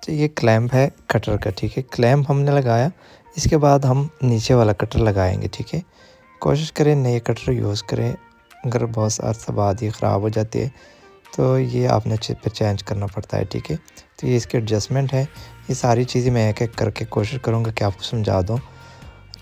तो ये क्लैंप है कटर का, ठीक है। क्लैंप हमने लगाया, इसके बाद हम नीचे वाला कटर लगाएंगे, ठीक है। कोशिश करें नए कटर यूज़ करें, अगर बहुत अर्सा बाद ये ख़राब हो जाती है तो ये आपने फिर चेंज करना पड़ता है, ठीक है। तो ये इसके एडजस्टमेंट है। ये सारी चीज़ें मैं एक एक करके कोशिश करूँगा कि आपको समझा दूँ।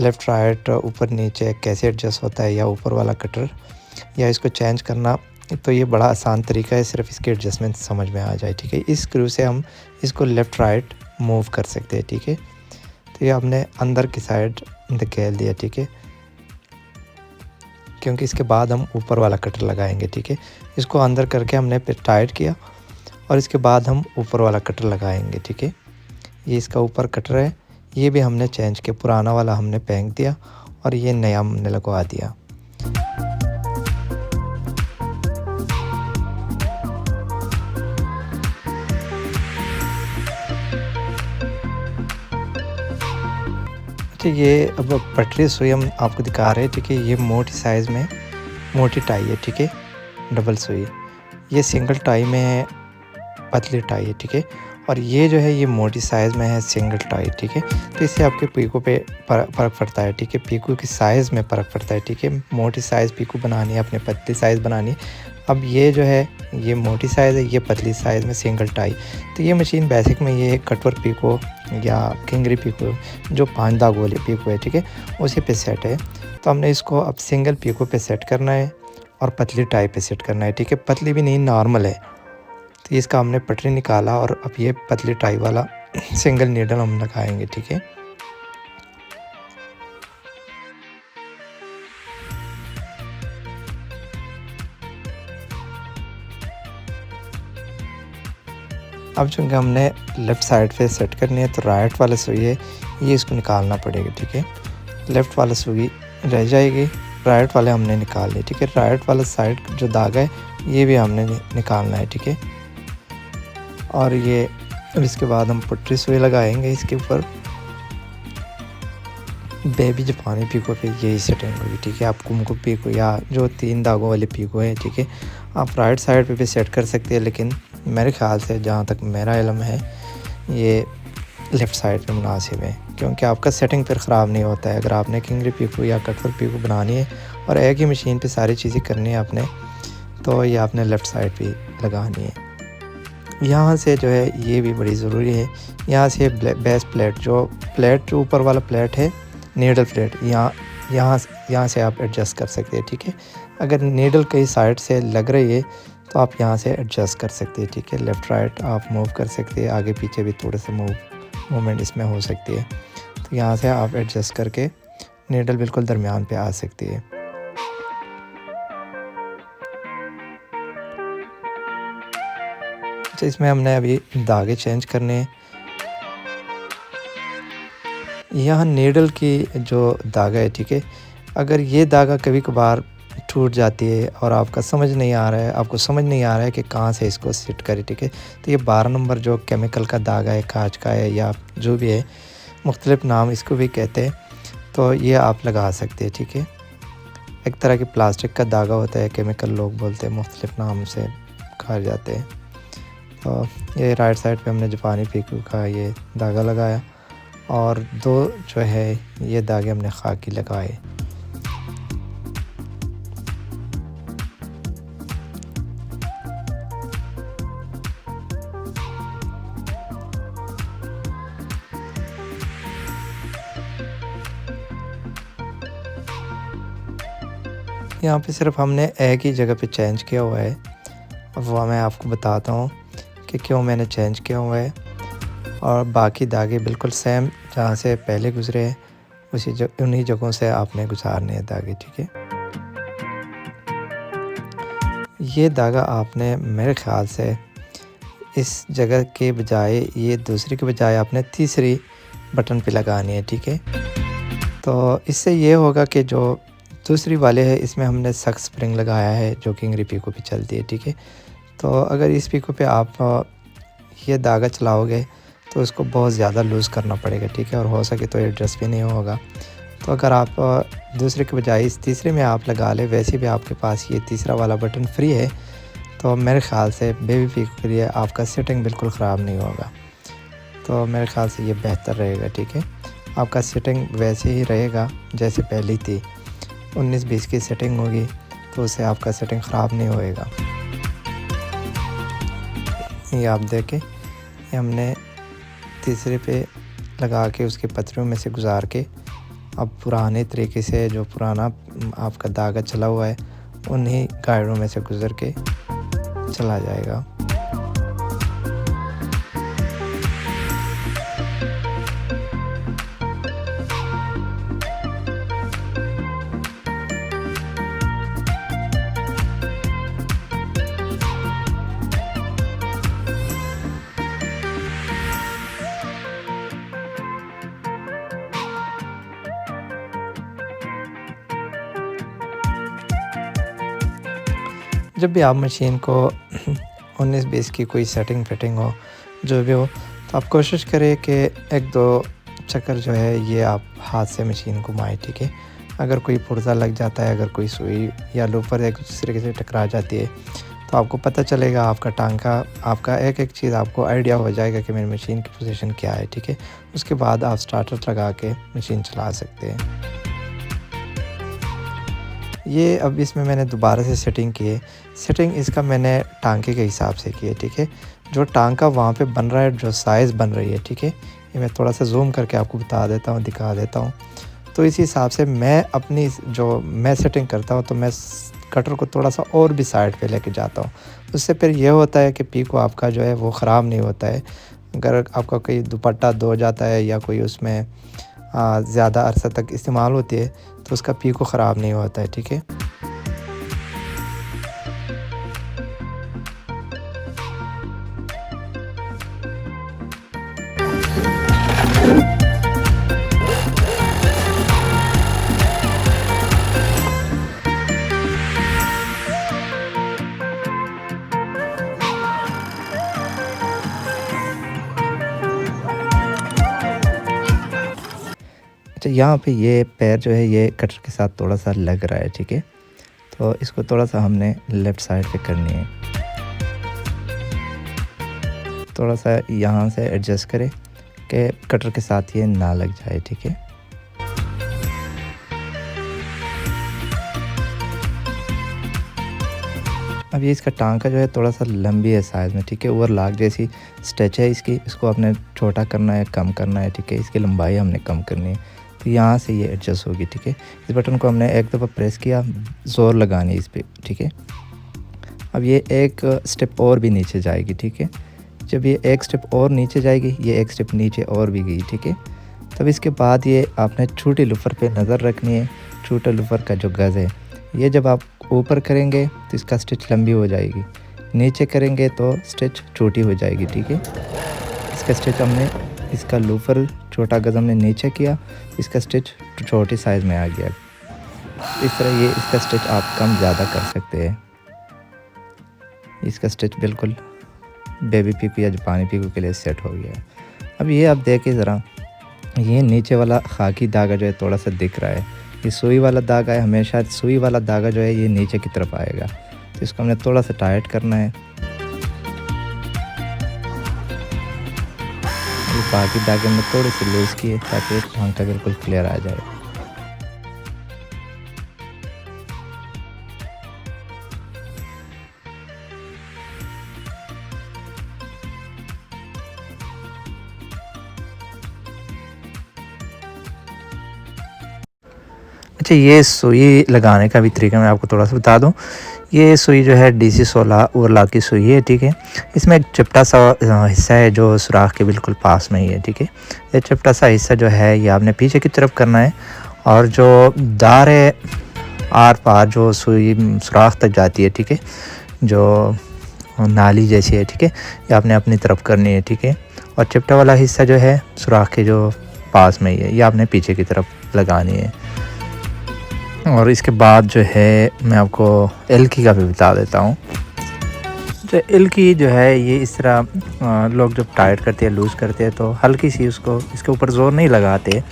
लेफ़्ट राइट ऊपर नीचे कैसे एडजस्ट होता है, या ऊपर वाला कटर या इसको चेंज करना, तो ये बड़ा आसान तरीका है, सिर्फ इसके एडजस्टमेंट समझ में आ जाए, ठीक है। इस स्क्रू से हम इसको लेफ़्ट राइट मूव कर सकते हैं, ठीक है। तो ये हमने अंदर की साइड धकेल दिया, ठीक है, क्योंकि इसके बाद हम ऊपर वाला कटर लगाएंगे, ठीक है। इसको अंदर करके हमने फिर टाइट किया और इसके बाद हम ऊपर वाला कटर लगाएंगे, ठीक है। ये इसका ऊपर कटर है, ये भी हमने चेंज किया, पुराना वाला हमने फेंक दिया और ये नया हमने लगवा दिया। तो ये अब पटरी सुई हम आपको दिखा रहे हैं, ठीक है। ये मोटी साइज़ में मोटी टाई है, ठीक है, डबल सुई। ये सिंगल टाई में है, पतली टाई है, ठीक है। और ये जो है ये मोटी साइज़ में है, सिंगल टाई, ठीक है। तो इससे आपके पीको पे फ़र्क पड़ता है, ठीक है। पीको की साइज़ में फ़र्क पड़ता है, ठीक है। मोटी साइज़ पीको बनानी है, अपने पतली साइज़ बनानी है। अब ये जो है ये मोटी साइज़ है, ये पतली साइज़ में सिंगल टाई। तो ये मशीन बेसिक में ये कटवर पीको या किंगरी पीको जो 5 दाग वाली पीको है, ठीक है, उसी पे सेट है। तो हमने इसको अब सिंगल पीको पे सेट करना है और पतली टाई पे सेट करना है, ठीक है। पतली भी नहीं, नॉर्मल है। तो इसका हमने पटरी निकाला और अब ये पतली टाई वाला सिंगल नीडल हम लगाएंगे, ठीक है। अब चूँकि हमने लेफ़्ट साइड पे सेट करनी है तो राइट वाला सुई है ये इसको निकालना पड़ेगा, ठीक है। लेफ़्ट वाला सुई रह जाएगी, राइट वाले हमने निकाल लिए, ठीक है। राइट वाला साइड जो दाग है ये भी हमने निकालना है, ठीक है। और ये इसके बाद हम पटरी सुई लगाएंगे इसके ऊपर। बेबी जापानी पीको पे यही सेटिंग होगी, ठीक है। आप कुमकुम पीको या जो 3 दागों वाली पीको है, ठीक है, आप राइट साइड पे भी सेट कर सकते हैं, लेकिन मेरे ख़्याल से जहाँ तक मेरा इल्म है ये लेफ़्ट साइड पे मुनासिब है, क्योंकि आपका सेटिंग फिर ख़राब नहीं होता है। अगर आपने किंगरी पीको या कटवर पीको बनानी है और एक ही मशीन पे सारी चीज़ें करनी है आपने, तो ये आपने लेफ़्ट साइड पे लगानी है। यहाँ से जो है ये भी बड़ी ज़रूरी है, यहाँ से बेस प्लेट जो ऊपर वाला प्लेट है, नीडल प्लेट, यहाँ से आप एडजस्ट कर सकते हैं, ठीक है। अगर नीडल कई साइड से लग रही है तो आप यहाँ से एडजस्ट कर सकते हैं, ठीक है। लेफ़्ट राइट आप मूव कर सकते हैं, आगे पीछे भी थोड़े से मूवमेंट इसमें हो सकती है। तो यहाँ से आप एडजस्ट करके नीडल बिल्कुल दरमियान पे आ सकती है। तो इसमें हमने अभी धागे चेंज करने हैं। यहाँ नीडल की जो धागा है, ठीक है, अगर ये धागा कभी कभार टूट जाती है और आपको समझ नहीं आ रहा है कि कहाँ से इसको सेट करें, ठीक है। तो ये 12 नंबर जो केमिकल का धागा है, कांच का है या जो भी है, मुख्तलिफ़ नाम इसको भी कहते हैं, तो ये आप लगा सकते हैं, ठीक है। एक तरह की प्लास्टिक का धागा होता है, केमिकल लोग बोलते हैं, मुख्तलिफ़ नाम से कहा जाते हैं। तो ये राइट साइड पे हमने जापानी पीको का ये धागा लगाया और 2 जो है ये धागे हमने खाकी लगाए। यहाँ पे सिर्फ हमने एक ही जगह पे चेंज किया हुआ है, अब वो मैं आपको बताता हूँ कि क्यों मैंने चेंज किया हुआ है। और बाकी धागे बिल्कुल सेम जहाँ से पहले गुज़रे हैं उन्हीं जगहों से आपने गुजारने हैं धागे, ठीक है। ये धागा आपने मेरे ख़्याल से इस जगह के बजाय, ये दूसरी के बजाय आपने तीसरी बटन पे लगानी है, ठीक है। तो इससे ये होगा कि जो दूसरी वाले है इसमें हमने सख्त स्प्रिंग लगाया है जो किंगरी पीको पे चलती है, ठीक है। तो अगर इस पीको पे आप ये धागा चलाओगे तो इसको बहुत ज़्यादा लूज़ करना पड़ेगा, ठीक है, और हो सके तो एडजस्ट भी नहीं होगा। तो अगर आप दूसरे के बजाय इस तीसरे में आप लगा लें, वैसे भी आपके पास ये तीसरा वाला बटन फ्री है, तो मेरे ख़्याल से बेबी पीको के लिए आपका सेटिंग बिल्कुल ख़राब नहीं होगा। तो मेरे ख़्याल से ये बेहतर रहेगा। ठीक है, आपका सेटिंग वैसे ही रहेगा जैसे पहले ही थी। 19-20 की सेटिंग होगी तो उससे आपका सेटिंग ख़राब नहीं होएगा। ये आप देखें, ये हमने तीसरे पे लगा के उसके पत्तियों में से गुज़ार के अब पुराने तरीके से जो पुराना आपका धागा चला हुआ है उन्हीं गाइडों में से गुज़र के चला जाएगा। जब भी आप मशीन को 19-20 की कोई सेटिंग फिटिंग हो, जो भी हो, तो आप कोशिश करें कि 1-2 चक्कर जो है ये आप हाथ से मशीन घुमाएं। ठीक है, अगर कोई पुर्जा लग जाता है, अगर कोई सुई या लूपर एक दूसरे से टकरा जाती है तो आपको पता चलेगा, आपका टांका, आपका एक एक चीज़ आपको आइडिया हो जाएगा कि मेरी मशीन की पोजीशन क्या है। ठीक है, उसके बाद आप स्टार्टर लगा के मशीन चला सकते हैं। ये अब इसमें मैंने दोबारा से सेटिंग की है। सेटिंग इसका मैंने टांके के हिसाब से की है। ठीक है, जो टांका वहाँ पे बन रहा है, जो साइज़ बन रही है, ठीक है, ये मैं थोड़ा सा जूम करके आपको बता देता हूँ, दिखा देता हूँ। तो इसी हिसाब से मैं अपनी जो मैं सेटिंग करता हूँ तो मैं कटर को थोड़ा सा और भी साइड पे लेके जाता हूँ। उससे फिर ये होता है कि पीको आपका जो है वो ख़राब नहीं होता है। अगर आपका कोई दुपट्टा धो जाता है या कोई उसमें ज़्यादा अरसा तक इस्तेमाल होती है तो उसका पीको ख़राब नहीं होता है। ठीक है, अच्छा यहाँ पे ये पैर जो है ये कटर के साथ थोड़ा सा लग रहा है। ठीक है, तो इसको थोड़ा सा हमने लेफ़्ट साइड पे करनी है। थोड़ा सा यहाँ से एडजस्ट करें कि कटर के साथ ये ना लग जाए। ठीक है, अब ये इसका टांका जो है थोड़ा सा लंबी है साइज़ में। ठीक है, ओवरलॉक जैसी स्टिच है इसकी, इसको आपने छोटा करना है, कम करना है। ठीक है, इसकी लंबाई हमने कम करनी है, तो यहाँ से ये एडजस्ट होगी। ठीक है, इस बटन को हमने एक दफ़ा प्रेस किया, ज़ोर लगानी है इस पर। ठीक है, अब ये एक स्टेप और भी नीचे जाएगी। ठीक है, जब ये एक स्टेप और नीचे जाएगी, ये एक स्टेप नीचे और भी गई। ठीक है, तब इसके बाद ये आपने छोटी लूफर पे नज़र रखनी है। छोटे लूफर का जो गज़ है, ये जब आप ऊपर करेंगे तो इसका स्टिच लंबी हो जाएगी, नीचे करेंगे तो स्टिच छोटी हो जाएगी। ठीक है, इसका स्टिच हमने, इसका लूफर छोटा गज़ हमने नीचे किया, इसका स्टिच छोटी साइज़ में आ गया। इस तरह ये इसका स्टिच आप कम ज़्यादा कर सकते हैं। इसका स्टिच बिल्कुल बेबी पीको या जापानी पीको के लिए सेट हो गया है। अब ये आप देखिए ज़रा, ये नीचे वाला खाकी धागा जो है थोड़ा सा दिख रहा है, ये सुई वाला धागा है। हमेशा सुई वाला धागा जो है ये नीचे की तरफ आएगा, तो इसको हमने थोड़ा सा टाइट करना है। ये बाकी धागे में थोड़ी सी लूज़ की है ताकि टांका बिल्कुल क्लियर आ जाए। अच्छा, ये सुई लगाने का भी तरीका मैं आपको थोड़ा सा बता दूं। ये सुई जो है DC 16 ओवरलॉक की सुई है। ठीक है, इसमें एक चिपटा सा हिस्सा है जो सुराख के बिल्कुल पास में ही है। ठीक है, ये चिपटा सा हिस्सा जो है ये आपने पीछे की तरफ करना है, और जो दार है आर पार जो सुई सुराख तक जाती है, ठीक है, जो नाली जैसी है, ठीक है, ये आपने अपनी तरफ करनी है। ठीक है, और चिपटा वाला हिस्सा जो है सुराख के जो पास में ही है, ये आपने पीछे की तरफ लगानी है। और इसके बाद जो है मैं आपको एल्की का भी बता देता हूँ। जो एल्की जो है ये इस तरह लोग जब टाइट करते हैं, लूज़ करते हैं, तो हल्की सी उसको इसके ऊपर ज़ोर नहीं लगाते,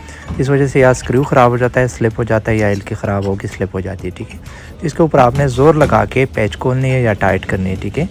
इस वजह से या स्क्रू ख़राब हो जाता है, स्लिप हो जाता है, या एल्की ख़राब होगी, स्लिप हो जाती है। ठीक है, तो इसके ऊपर आपने ज़ोर लगा के पैच खोलनी है या टाइट करनी है। ठीक है,